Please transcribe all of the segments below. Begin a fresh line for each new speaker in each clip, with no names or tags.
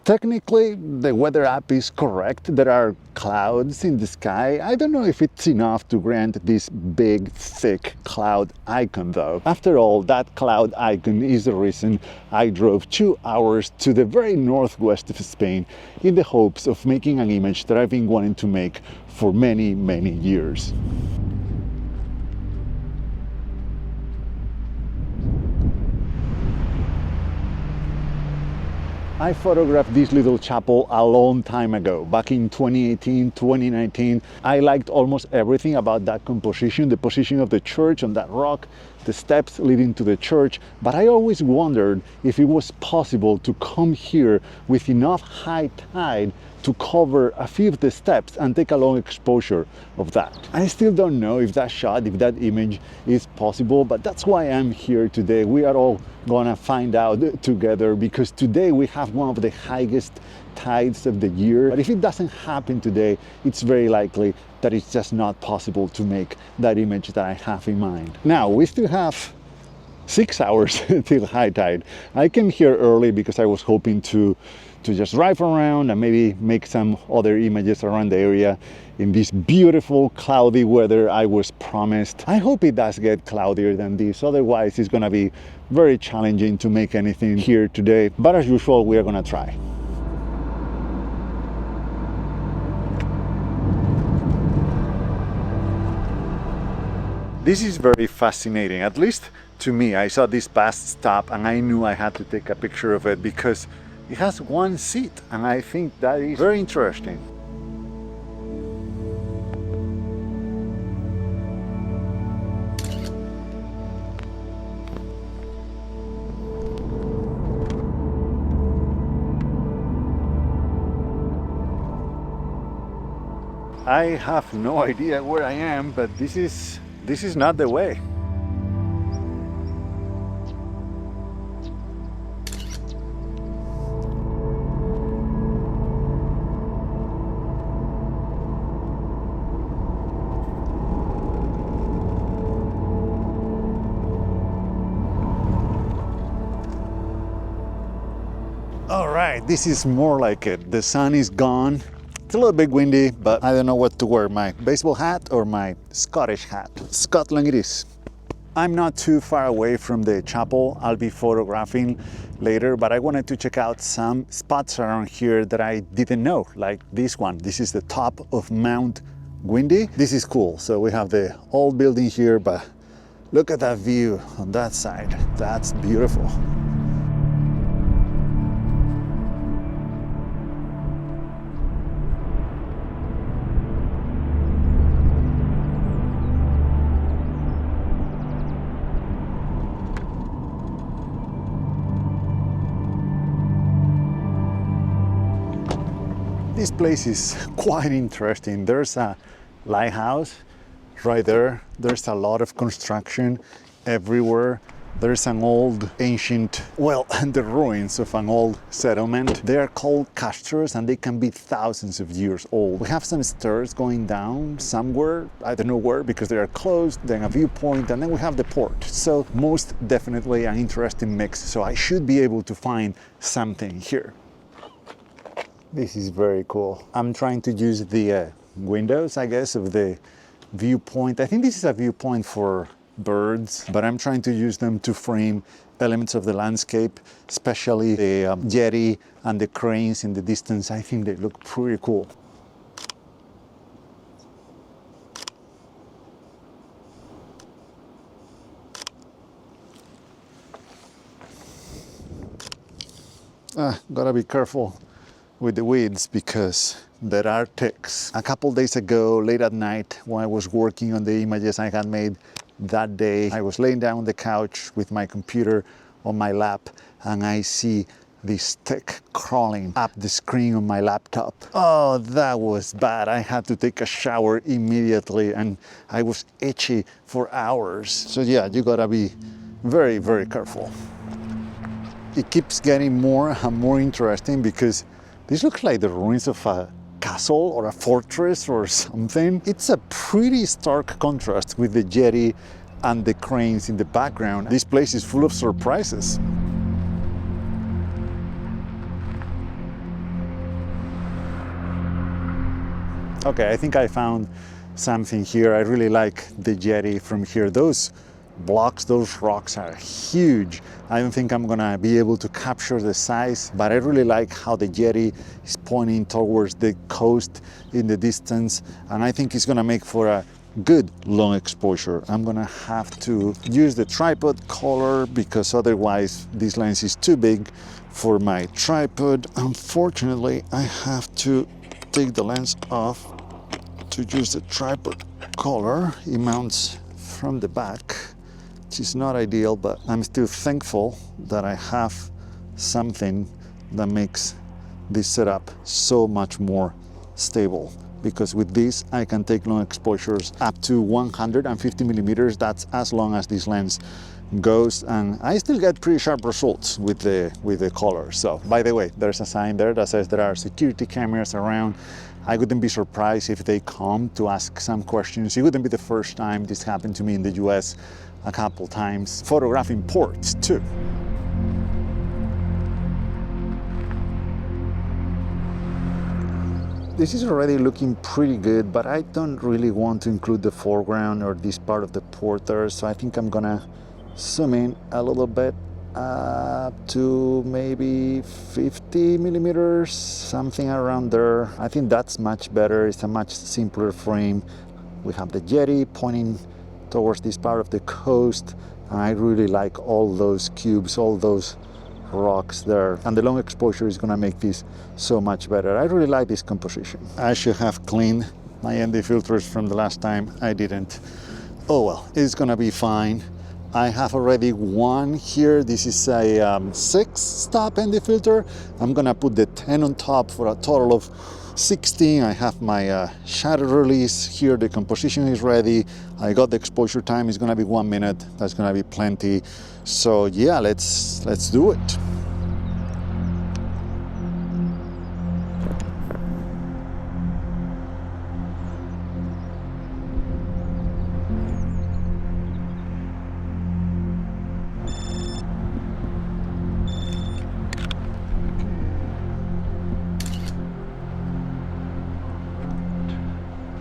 Technically, the weather app is correct. There are clouds in the sky. I don't know if it's enough to grant this big, thick cloud icon though. After all, that cloud icon is the reason I drove 2 hours to the very northwest of Spain in the hopes of making an image that I've been wanting to make for many, many years. I photographed this little chapel a long time ago, back in 2018, 2019. I liked almost everything about that composition, the position of the church on that rock, the steps leading to the church, but I always wondered if it was possible to come here with enough high tide to cover a few of the steps and take a long exposure of that. I still don't know if that shot, if that image is possible, but that's why I'm here today. We are all gonna find out together, because today we have one of the highest tides of the year. But if it doesn't happen today, it's very likely that it's just not possible to make that image that I have in mind. Now, we still have 6 hours till high tide. I came here early because I was hoping to just drive around and maybe make some other images around the area in this beautiful cloudy weather I was promised. I hope it does get cloudier than this, otherwise it's gonna be very challenging to make anything here today. But as usual, we are gonna try. This is very fascinating, at least to me. I saw this past stop and I knew I had to take a picture of it because it has one seat, and I think that is very interesting. I have no idea where I am, but this is not the way. All right, this is more like it. The sun is gone. It's a little bit windy, but I don't know what to wear, my baseball hat or my Scottish hat. Scotland it is. I'm not too far away from the chapel. I'll be photographing later, but I wanted to check out some spots around here that I didn't know, like this one. This is the top of Mount Windy. This is cool. So we have the old building here, but look at that view on that side. That's beautiful. This place is quite interesting. There's a lighthouse right there. There's a lot of construction everywhere. There's an old ancient, well, the ruins of an old settlement. They are called castles and they can be thousands of years old. We have some stairs going down somewhere, I don't know where because they are closed, then a viewpoint, and then we have the port. So most definitely an interesting mix. So I should be able to find something here. This is very cool. I'm trying to use the windows, I guess, of the viewpoint. I think this is a viewpoint for birds, but I'm trying to use them to frame elements of the landscape, especially the jetty and the cranes in the distance. I think they look pretty cool. Gotta be careful with the weeds because there are ticks. A couple days ago, late at night, when I was working on the images I had made that day, I was laying down on the couch with my computer on my lap and I see this tick crawling up the screen on my laptop. Oh, that was bad. I had to take a shower immediately and I was itchy for hours. So yeah, you gotta be very, very careful. It keeps getting more and more interesting because this looks like the ruins of a castle or a fortress or something. It's a pretty stark contrast with the jetty and the cranes in the background. This place is full of surprises. Okay, I think I found something here. I really like the Yeti from here. Those blocks, those rocks are huge. I don't think I'm gonna be able to capture the size, but I really like how the Yeti is pointing towards the coast in the distance, and I think it's gonna make for a good long exposure. I'm gonna have to use the tripod collar because otherwise this lens is too big for my tripod. Unfortunately, I have to take the lens off to use the tripod collar. It mounts from the back, which is not ideal, but I'm still thankful that I have something that makes this setup so much more stable, because with this I can take long exposures up to 150 millimeters. That's as long as this lens goes, and I still get pretty sharp results with the color. So, by the way, there's a sign there that says there are security cameras around. I wouldn't be surprised if they come to ask some questions. It wouldn't be the first time this happened to me in the US a couple times. Photographing ports too. This is already looking pretty good, but I don't really want to include the foreground or this part of the port there, so I think I'm gonna zoom in a little bit up to maybe 50 millimeters, something around there. I think that's much better. It's a much simpler frame. We have the Yeti pointing towards this part of the coast. I really like all those cubes, all those rocks there, and the long exposure is gonna make this so much better. I really like this composition. I should have cleaned my ND filters from the last time. I didn't. Oh well, it's gonna be fine. I have already one here. This is a 6-stop ND filter. I'm gonna put the 10 on top for a total of 16. I have my shutter release here. The composition is ready. I got the exposure time. It's gonna be 1 minute. That's gonna be plenty. So yeah, let's do it.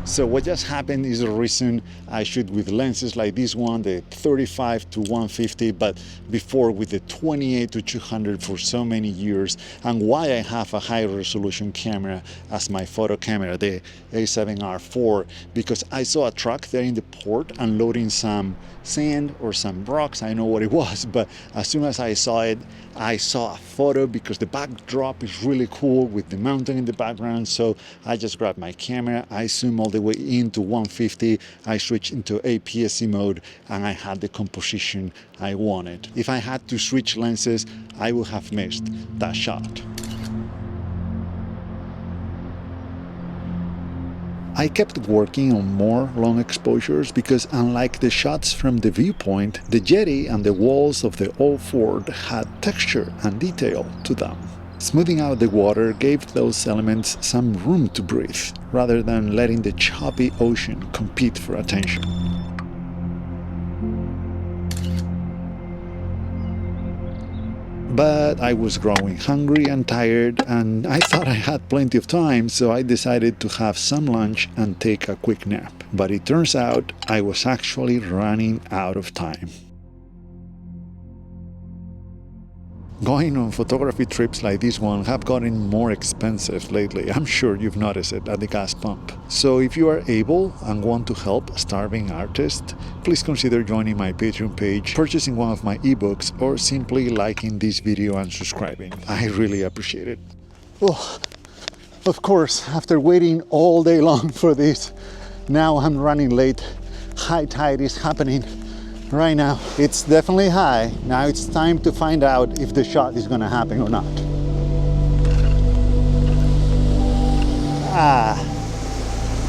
So what just happened is the reason I shoot with lenses like this one, the 35 to 150, but before with the 28 to 200 for so many years, and why I have a high resolution camera as my photo camera, the A7R4, because I saw a truck there in the port unloading some sand or some rocks. I know what it was, but as soon as I saw it, I saw a photo because the backdrop is really cool with the mountain in the background. So I just grabbed my camera, I zoom all the way into 150, I switched into APS-C mode, and I had the composition I wanted. If I had to switch lenses, I would have missed that shot. I kept working on more long exposures because, unlike the shots from the viewpoint, the Yeti and the walls of the old fort had texture and detail to them. Smoothing out the water gave those elements some room to breathe, rather than letting the choppy ocean compete for attention. But I was growing hungry and tired, and I thought I had plenty of time, so I decided to have some lunch and take a quick nap. But it turns out I was actually running out of time. Going on photography trips like this one have gotten more expensive lately. I'm sure you've noticed it at the gas pump. So if you are able and want to help starving artists, please consider joining my Patreon page, purchasing one of my ebooks, or simply liking this video and subscribing. I really appreciate it. Oh, of course, after waiting all day long for this, now I'm running late. High tide is happening right now. It's definitely high. Now it's time to find out if the shot is gonna happen or not.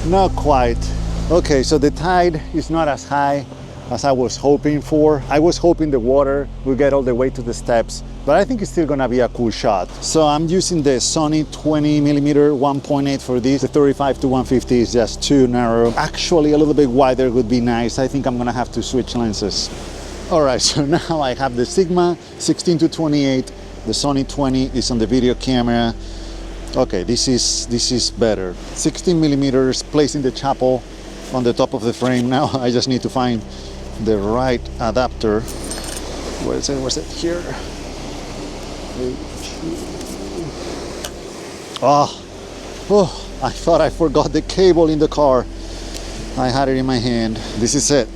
Not quite. Okay, so the tide is not as high as I was hoping for. I was hoping the water will get all the way to the steps, but I think it's still gonna be a cool shot. So I'm using the Sony 20mm 1.8 for this. The 35 to 150 is just too narrow. Actually, a little bit wider would be nice. I think I'm gonna have to switch lenses. All right, so now I have the Sigma 16 to 28. The Sony 20 is on the video camera. Okay, this is better. 16 millimeters, placing the chapel on the top of the frame. Now I just need to find the right adapter. Where is it? Where's it? Here. Oh, I thought I forgot the cable in the car. I had it in my hand. This is it.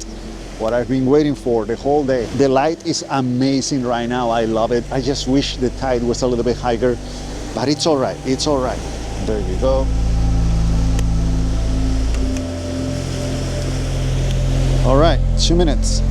What I've been waiting for the whole day. The light is amazing right now. I love it. I just wish the tide was a little bit higher, but it's all right. It's all right. There you go. All right, 2 minutes.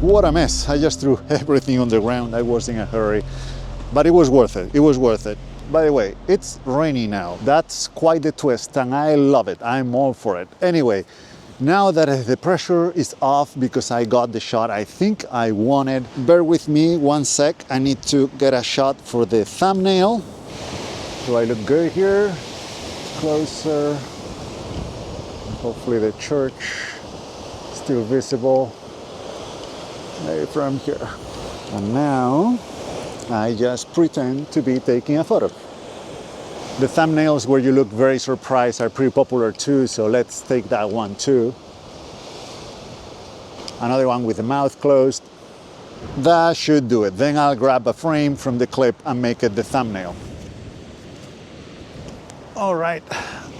What a mess. I just threw everything on the ground. I was in a hurry, but it was worth it. It was worth it. By the way, it's rainy now. That's quite the twist, and I love it. I'm all for it. Anyway, now that the pressure is off because I got the shot I think I wanted, bear with me 1 sec. I need to get a shot for the thumbnail. Do I look good here? Closer. Hopefully the church is still visible. Maybe from here. And now I just pretend to be taking a photo. The thumbnails where you look very surprised are pretty popular too, so let's take that one too. Another one with the mouth closed. That should do it. Then I'll grab a frame from the clip and make it the thumbnail. All right.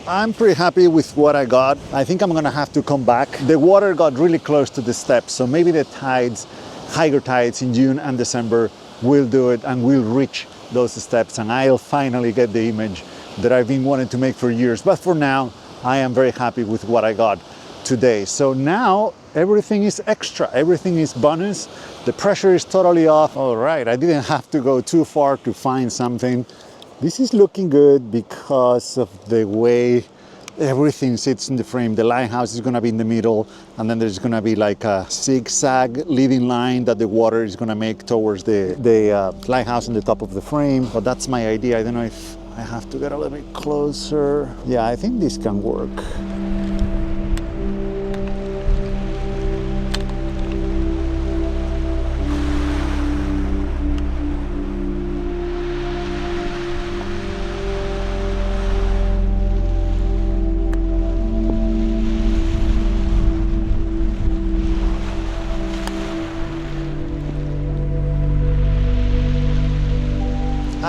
I'm pretty happy with what I got. I think I'm gonna have to come back. The water got really close to the steps, so maybe the tides, higher tides in June and December will do it and we'll reach those steps and I'll finally get the image that I've been wanting to make for years. But for now, I am very happy with what I got today. So now everything is extra, everything is bonus. The pressure is totally off. All right, I didn't have to go too far to find something. This is looking good because of the way everything sits in the frame. The lighthouse is gonna be in the middle, and then there's gonna be like a zigzag leading line that the water is gonna make towards the lighthouse on the top of the frame. But that's my idea. I don't know if I have to get a little bit closer. Yeah, I think this can work.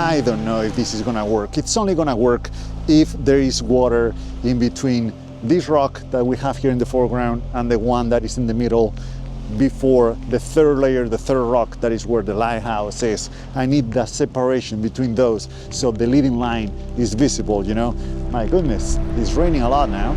I don't know if this is gonna work. It's only gonna work if there is water in between this rock that we have here in the foreground and the one that is in the middle before the third layer, the third rock, that is where the lighthouse is. I need that separation between those so the leading line is visible, you know? My goodness, it's raining a lot now.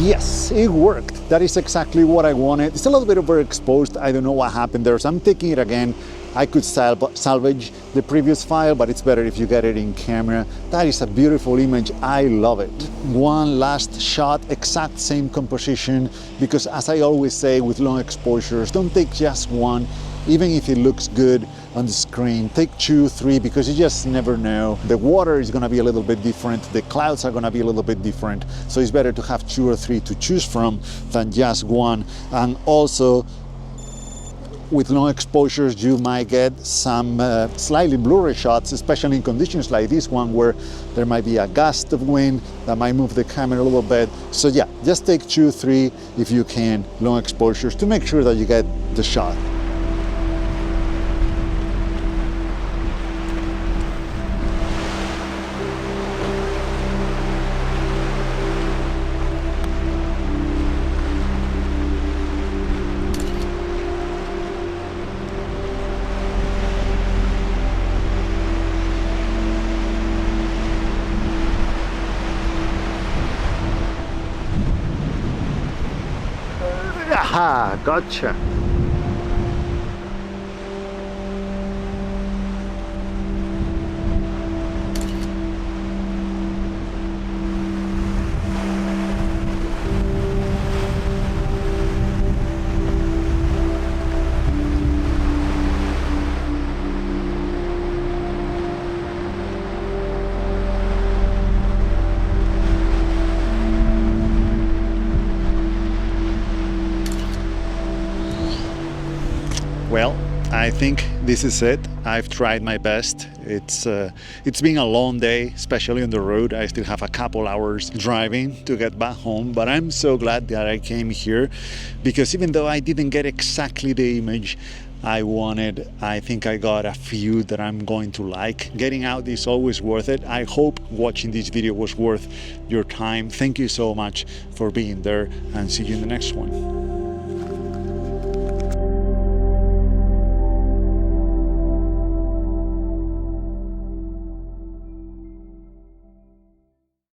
Yes, it worked. That is exactly what I wanted. It's a little bit overexposed. I don't know what happened there, so I'm taking it again. I could salvage the previous file, but it's better if you get it in camera. That is a beautiful image. I love it. One last shot, exact same composition, because as I always say with long exposures, don't take just one. Even if it looks good on the screen, take 2, 3, because you just never know. The water is gonna be a little bit different, the clouds are gonna be a little bit different, so it's better to have 2 or 3 to choose from than just one. And also, with long exposures, you might get some slightly blurry shots, especially in conditions like this one where there might be a gust of wind that might move the camera a little bit. So yeah, just take 2, 3, if you can, long exposures to make sure that you get the shot. Aha, gotcha. Well, I think this is it. I've tried my best. It's been a long day, especially on the road. I still have a couple hours driving to get back home, but I'm so glad that I came here, because even though I didn't get exactly the image I wanted, I think I got a few that I'm going to like. Getting out is always worth it. I hope watching this video was worth your time. Thank you so much for being there, and see you in the next one.